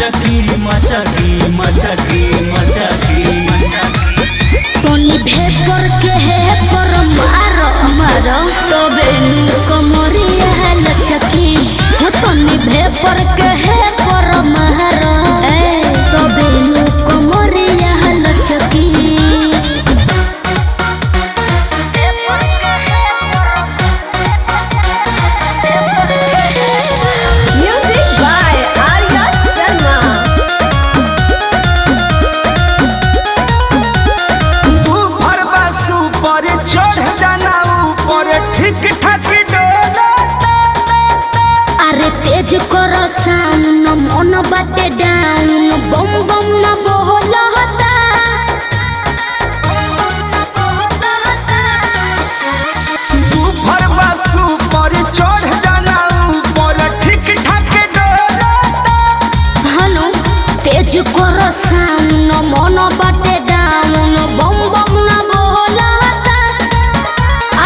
मचकी मचकी मचकी मचकी तोनी भेपर के है पर मारो मारो तबे कमरिया लचकी हो तोनी भेपर के है पर मारो तबे कमरिया लचकी तेज करो साउन मन बाटे डाउन बम बम न बोलता भरवा सुपर चढ़ जाना ऊपर ठीक ठाक डोलता हनु तेज करो साउन मन बाटे डाउन बम बम न बोलता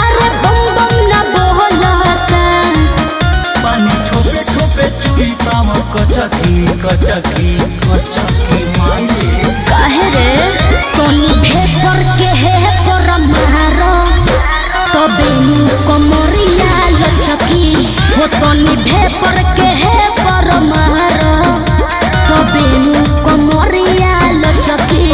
अरे बम बम न बोलता पानी ठोपे ठोपे चुई पाम कचकी कचकी कचकी मांगे काहे रे तोनी भेपर के है पर मारो तबे कमरिया लचकी हो तोनी भेपर के है पर मारो तबे कमरिया लचकी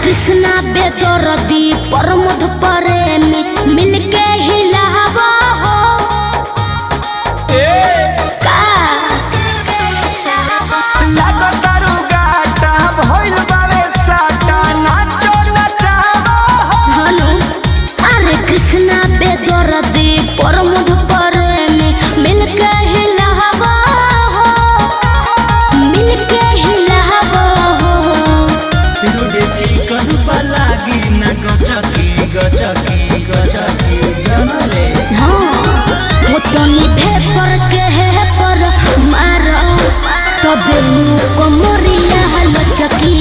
कृष्णा बेदरदी प्रमोद प्रेमी मिलके हिलावा हो का लागतारू गाटा भइल बावे साटा नाचो नचावा हनु अरे कृष्णा बेदरदी प्रमोद प्रेमी मिलके हिलावा हो मिलके हिलावा हो चिकन पलागी न गचकी गचकी गचकी जनले हो तोनी भेपर के है पर मारो तबे कमरिया लचकी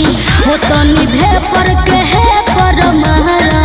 हो तोनी भेपर के है पर मारो